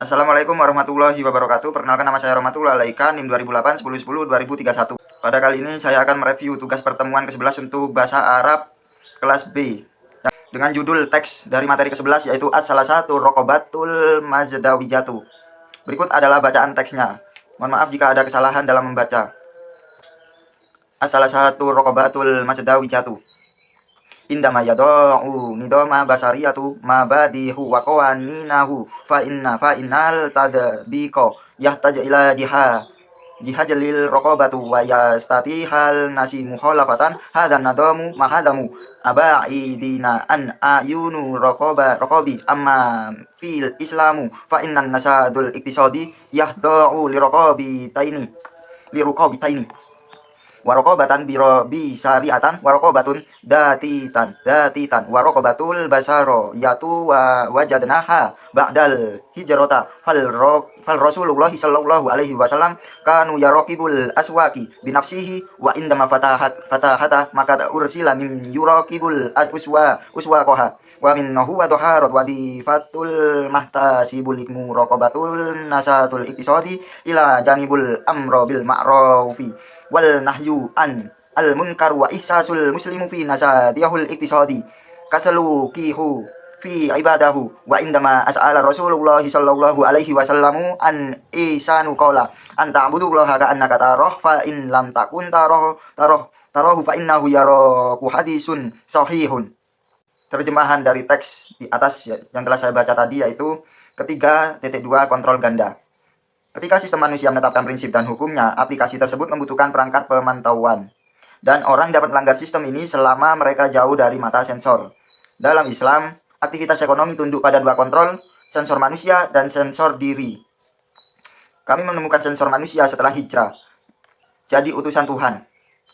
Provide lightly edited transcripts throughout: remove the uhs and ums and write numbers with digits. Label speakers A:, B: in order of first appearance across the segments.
A: Assalamualaikum warahmatullahi wabarakatuh. Perkenalkan, nama saya Rohmatullah Alaika, NIM 2008 10 10 2031. Pada kali ini saya akan mereview tugas pertemuan ke-11 untuk bahasa Arab kelas B dengan judul teks dari materi ke-11, yaitu as-salasatu rokobatul majdawijatu. Berikut adalah bacaan teksnya. Mohon maaf jika ada kesalahan dalam membaca. As-salasatu rokobatul majdawijatu. Indama yada'u nidoma basariyatu mabadihu wa qawaninahu fa innal tadbiqo yahtaj ila jihajalil raqabatu wa yastatihal nasi mukhalafatan hadan nadamu mahadamu abaidina an ayunu raqabi amma fil islamu fa innan nasadul iktisadi yahda'u liruqabitaini warokobatan bi syariatan warokobatun datitan warokobatul basaro yatu wa wajadnaha ba'dal hijrota fal rasulullah sallallahu alaihi wasallam kanu yarokibul aswaki binafsihi wa indama fatahata maka ursila min yurakibul uswakoha wa minnahu wa dhaharat wa difatul mahtasibul muraqabatul nasatul iktisadi ila janibul amro bil ma'rufi wal nahyu an al munkar wa ihsasul muslimu fi nasadiyahul iktisadi kasalukihu fi ibadahu wa indama as'ala Rasulullah sallallahu alaihi wasallamu an isanu qala an ta'budullaha ka annaka tarah fa in lam takun tarahu fa innahu yaraku hadisun sahihun. Terjemahan dari teks di atas yang telah saya baca tadi, yaitu ketiga titik dua kontrol ganda. Ketika sistem manusia menetapkan prinsip dan hukumnya, aplikasi tersebut membutuhkan perangkat pemantauan. Dan orang dapat melanggar sistem ini selama mereka jauh dari mata sensor. Dalam Islam, aktivitas ekonomi tunduk pada dua kontrol, sensor manusia dan sensor diri. Kami menemukan sensor manusia setelah hijrah, jadi utusan Tuhan.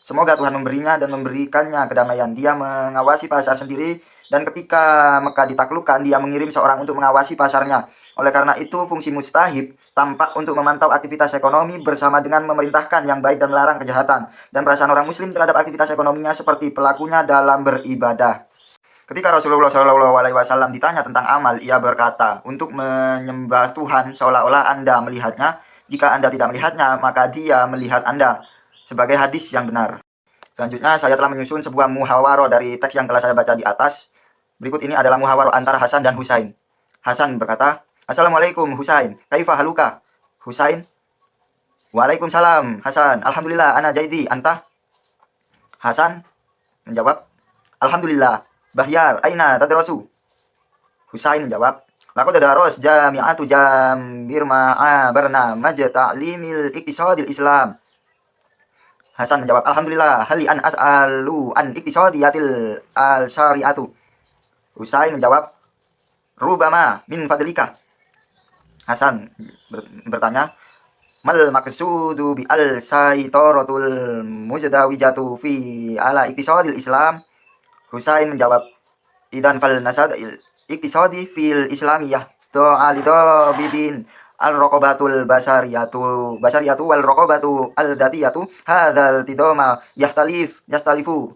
A: Semoga Tuhan memberinya dan memberikannya kedamaian. Dia mengawasi pasar sendiri, dan ketika Mekah ditaklukkan, dia mengirim seorang untuk mengawasi pasarnya. Oleh karena itu, fungsi mustahib tampak untuk memantau aktivitas ekonomi bersama dengan memerintahkan yang baik dan melarang kejahatan. Dan perasaan orang muslim terhadap aktivitas ekonominya seperti pelakunya dalam beribadah. Ketika Rasulullah SAW ditanya tentang amal, ia berkata, untuk menyembah Tuhan seolah-olah Anda melihatnya. Jika Anda tidak melihatnya, maka dia melihat Anda. Sebagai hadis yang benar. Selanjutnya, saya telah menyusun sebuah muhawaro dari teks yang telah saya baca di atas. Berikut ini adalah muhawaro antara Hasan dan Husain. Hasan berkata, Assalamualaikum Husain, kaifa haluka? Husain, Waalaikumsalam Hasan, Alhamdulillah, ana jaidi, anta? Hasan menjawab, Alhamdulillah. Bahyar, aina tadrasu? Husain menjawab, laqad daros jami'atu Jambir ma'a barnamaj ta'limil iktisadil Islam. Hasan menjawab, Alhamdulillah, hali an as'alu an iktisadiyatil al-syari'atu. Husain menjawab, rubama min fadlika. Hasan bertanya, mal maqsudu bi al-saitaratul mujdawijatu fi ala iktisadil Islam. Husain menjawab, idan fal nasad iktisadi fil islamiyah do'alito bidin al-raqabatul basariyatu wal raqabatu al-datiyatu hadzal tidoma yastalifu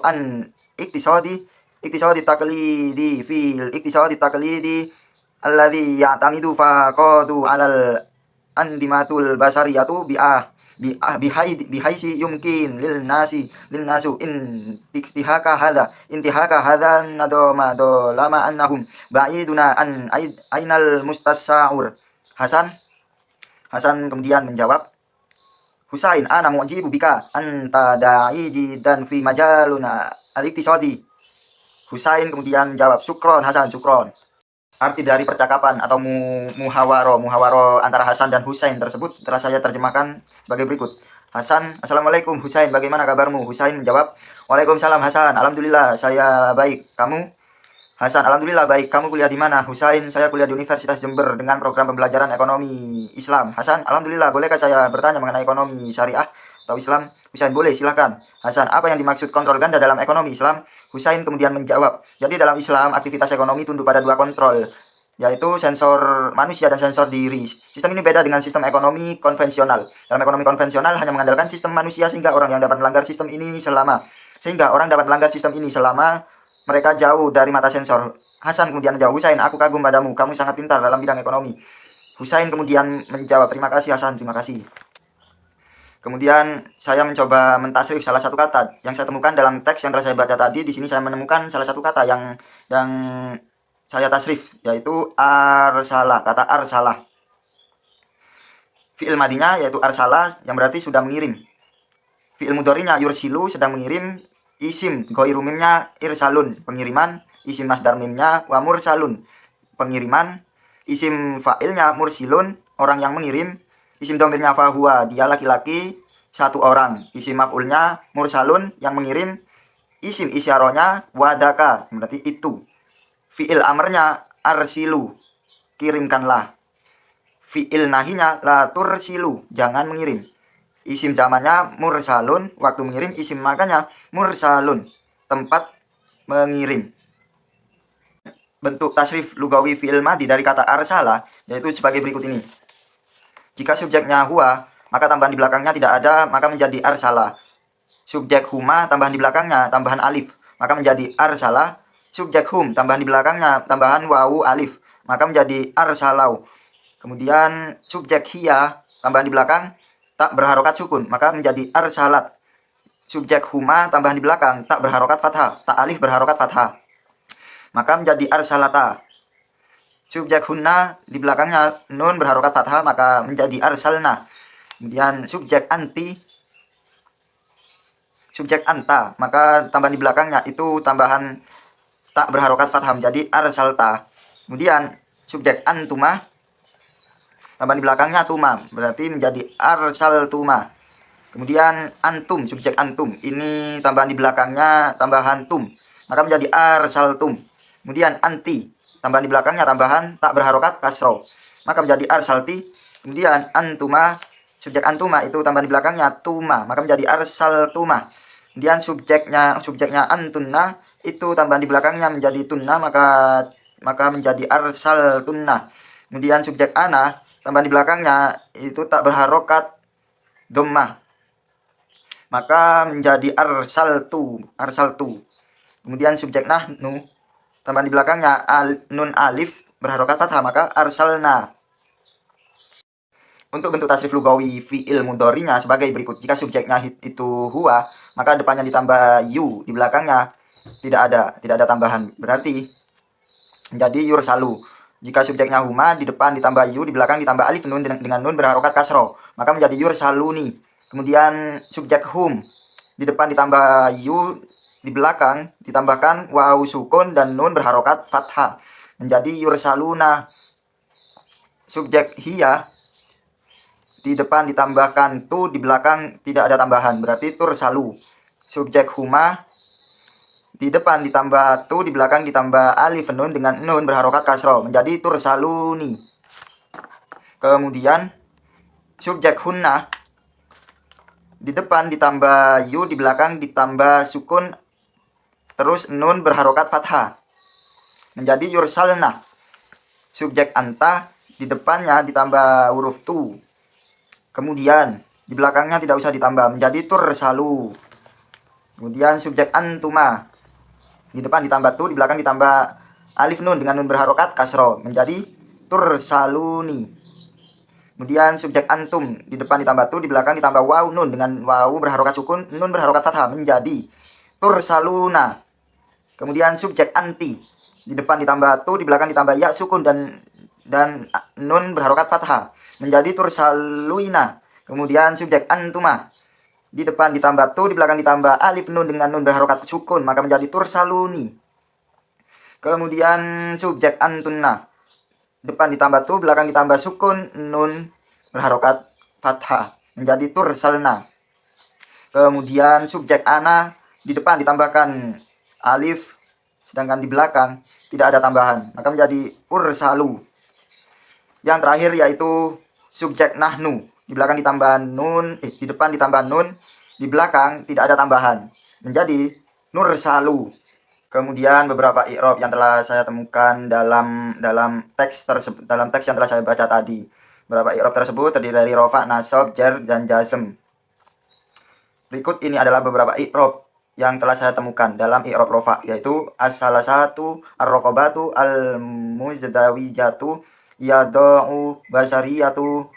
A: an iktisadi taqlidi fil iktisadi taqlidi alladhi ya'tamidu faqadu alal andimatul basariyatu bihaisi yumkin lil nasu intihaka hadha nadoma lama annahum ba'iduna an ainal mustasaur. Hasan kemudian menjawab, Husain, ana mu'jibu bika anta da'i dan fi majaluna al-iktisadi. Husain kemudian menjawab, syukron Hasan, syukron. Arti dari percakapan atau muhawaro antara Hasan dan Husain tersebut telah saya terjemahkan sebagai berikut. Hasan, Assalamualaikum Husain, bagaimana kabarmu? Husain menjawab, Waalaikumsalam Hasan, Alhamdulillah saya baik. Kamu? Hasan, Alhamdulillah baik. Kamu kuliah di mana? Husain, saya kuliah di Universitas Jember dengan program pembelajaran ekonomi Islam. Hasan, Alhamdulillah, bolehkah saya bertanya mengenai ekonomi syariah atau Islam? Husain, boleh, silahkan. Hasan, apa yang dimaksud kontrol ganda dalam ekonomi Islam? Husain kemudian menjawab, jadi dalam Islam aktivitas ekonomi tunduk pada dua kontrol, yaitu sensor manusia dan sensor diri. Sistem ini beda dengan sistem ekonomi konvensional. Dalam ekonomi konvensional hanya mengandalkan sistem manusia sehingga orang dapat melanggar sistem ini selama mereka jauh dari mata sensor. Hasan kemudian menjawab, Husain, aku kagum padamu, kamu sangat pintar dalam bidang ekonomi. Husain kemudian menjawab, terima kasih Hasan, terima kasih. Kemudian saya mencoba mentasrif salah satu kata yang saya temukan dalam teks yang telah saya baca tadi. Di sini saya menemukan salah satu kata yang saya tasrif, yaitu arsalah, kata arsalah. Fi'il madinya yaitu arsalah yang berarti sudah mengirim. Fi'il mudhari'nya yursilu sedang mengirim. Isim ghairu mimnya irsalun, pengiriman. Isim masdar mimnya wa mursalun, pengiriman. Isim fa'ilnya mursilun, orang yang mengirim. Isim domirnya fahuwa, dia laki-laki, satu orang. Isim maf'ulnya mursalun, yang mengirim. Isim isyarohnya wadaka, berarti itu. Fi'il amrnya arsilu, kirimkanlah. Fi'il nahinya la tursilu, jangan mengirim. Isim zamannya mursalun, waktu mengirim. Isim makanya mursalun, tempat mengirim. Bentuk tasrif lugawi fi'il madi dari kata arsala yaitu sebagai berikut ini. Jika subjeknya huwa, maka tambahan di belakangnya tidak ada, maka menjadi arsala. Subjek huma, tambahan di belakangnya tambahan alif, maka menjadi arsala. Subjek hum, tambahan di belakangnya tambahan wawu alif, maka menjadi arsalau. Kemudian subjek hiya, tambahan di belakang tak berharokat sukun, maka menjadi arsalat. Subjek huma, tambahan di belakang tak berharokat fathah, tak alif berharokat fathah, maka menjadi arsalata. Subjek hunna, di belakangnya nun berharokat fathah, maka menjadi arsalna. Kemudian subjek anti, subjek anta, maka tambahan di belakangnya itu tambahan tak berharokat fathah, menjadi arsalta. Kemudian subjek antuma, tambahan di belakangnya tuma, berarti menjadi arsaltuma. Kemudian antum, subjek antum, ini tambahan di belakangnya tambahan tum, maka menjadi arsaltum. Kemudian anti, tambahan di belakangnya tambahan tak berharokat kasro, maka menjadi arsalti. Kemudian antuma, subjek antuma itu tambahan di belakangnya tuma, maka menjadi arsaltuma. Kemudian subjeknya antunna itu tambahan di belakangnya menjadi tunna, maka menjadi arsaltunna. Kemudian subjek ana, tambahan di belakangnya itu tak berharokat dhammah, maka menjadi arsaltu. Kemudian subjek nahnu, tambahan di belakangnya nun alif berharokat fathah, maka arsalna. Untuk bentuk tasrif lugawi fi'il mudhari'nya sebagai berikut. Jika subjeknya itu huwa, maka depannya ditambah yu, di belakangnya tidak ada tambahan, berarti menjadi yursalu. Jika subjeknya huma, di depan ditambah yu, di belakang ditambah alif nun dengan nun berharokat kasro, maka menjadi yursaluni. Kemudian subjek hum, di depan ditambah yu, di belakang ditambahkan waw sukun dan nun berharokat fathah, menjadi yursaluna. Subjek hiya, di depan ditambahkan tu, di belakang tidak ada tambahan, berarti tursalu. Subjek huma, di depan ditambah tu, di belakang ditambah alif nun dengan nun berharokat kasro, menjadi tursaluni. Kemudian subjek hunna, di depan ditambah yu, di belakang ditambah sukun terus nun berharokat fathah, menjadi yursalna. Subjek anta, di depannya ditambah huruf tu, kemudian di belakangnya tidak usah ditambah, menjadi tursalu. Kemudian subjek antuma, di depan ditambah tu, di belakang ditambah alif nun dengan nun berharokat kasro, menjadi tursaluni. Kemudian subjek antum, di depan ditambah tu, di belakang ditambah waw nun dengan waw berharokat sukun, nun berharokat fathah, menjadi tursaluna. Kemudian subjek anti, di depan ditambah tu, di belakang ditambah ya sukun dan nun berharokat fathah, menjadi tursaluina. Kemudian subjek antuma, di depan ditambah tu, di belakang ditambah alif nun dengan nun berharokat sukun, maka menjadi tursaluni. Kemudian subjek antunna, depan ditambah tu, belakang ditambah sukun, nun berharokat fathah, menjadi tursalna. Kemudian subjek ana, di depan ditambahkan alif, sedangkan di belakang tidak ada tambahan, maka menjadi ursalu. Yang terakhir yaitu subjek nahnu, di belakang ditambah nun, di depan ditambah nun, di belakang tidak ada tambahan, menjadi nursalu. Kemudian beberapa i'rab yang telah saya temukan dalam teks yang telah saya baca tadi. Beberapa i'rab tersebut terdiri dari rofa, nasab, jar, dan jazm. Berikut ini adalah beberapa i'rab yang telah saya temukan dalam i'rab rofa, yaitu as-salasatu, ar-raqabatu, al-muzdawijatu, yadau basariyatu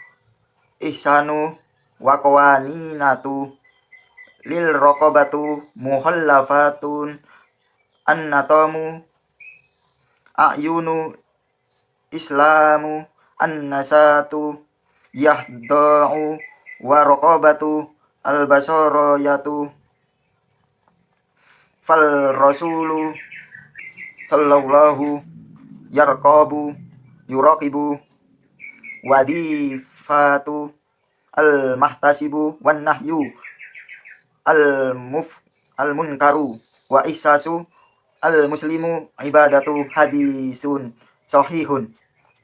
A: ihsanu wa qawaninatu lil raqabatu muhallafatun annatamu ayunu islamu annasatu yahda'u wa raqabatu albasarayatu fal rasulu sallallahu yarqabu yuraqibu wadifatu al mahtasibu wan nahyu al munkaru wa ihsasu al muslimu ibadatu hadisun sahihun.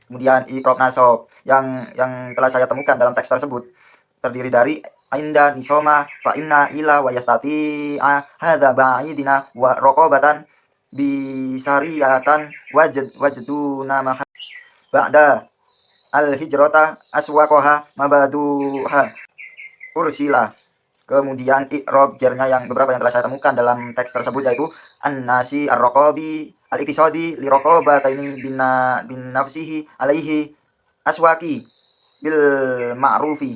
A: Kemudian i'rab nasab yang telah saya temukan dalam teks tersebut terdiri dari inda nisoma fa inna ila wa yastati'a hadza ba'idina wa raqabatan bisariyatan wajduna ma ba'da al hijrata aswaqaha mabaduha ursila. Kemudian i'rab jarnya yang beberapa yang telah saya temukan dalam teks tersebut yaitu an-nasi ar-raqabi al-iqtisadi li raqabataini bin nafsihi alaihi aswaqi bil ma'rufi.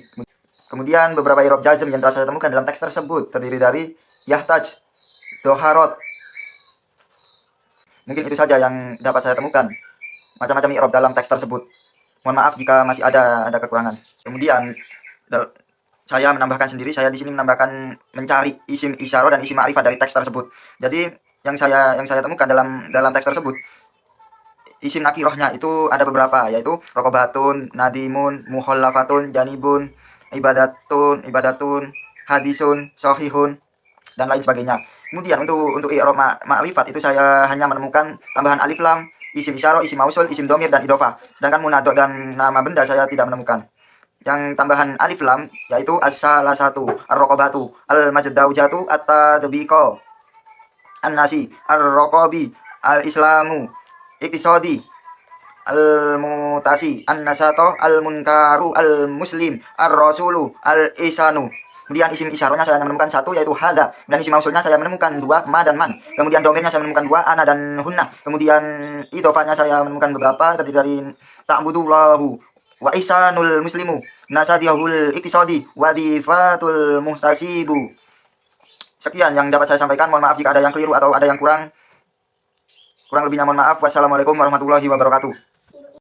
A: Kemudian beberapa i'rab jazm yang telah saya temukan dalam teks tersebut terdiri dari yahtaj, doharot. Mungkin itu saja yang dapat saya temukan. Macam-macam i'rab dalam teks tersebut. Mohon maaf jika masih ada kekurangan. Kemudian saya menambahkan sendiri, saya di sini menambahkan mencari isim isyarah dan isim ma'rifat dari teks tersebut. Jadi yang saya temukan dalam teks tersebut, isim nakirahnya itu ada beberapa, yaitu raqabatun, nadimun, muhallafatun, janibun, ibadatun, hadisun, sahihun, dan lain sebagainya. Kemudian untuk i'rab ma'rifat itu saya hanya menemukan tambahan alif lam, isim isyarah, isim mausul, isim dhamir dan idhofah. Sedangkan munadok dan nama benda saya tidak menemukan. Yang tambahan alif lam yaitu as-salasatu, ar-raqabatu, al-majdaujatu, at-tadbiqa, an-nasi, ar-raqabi, al-islamu, iqtisadi, al-mutasi, an-nasato, al-munkaru, al-muslim, ar-rasulu, al-ihsanu. Kemudian isim isyarahnya saya menemukan satu yaitu hadza, dan isim mausulnya saya menemukan dua, ma dan man. Kemudian domirnya saya menemukan dua, ana dan hunna. Kemudian idhofahnya saya menemukan beberapa terdiri dari ta'budullahu wa ihsanul muslimu nasadihul iqtisadi wadifatul muhtasibu. Sekian yang dapat saya sampaikan. Mohon maaf jika ada yang keliru atau ada yang kurang lebihnya mohon maaf. Wassalamualaikum warahmatullahi wabarakatuh.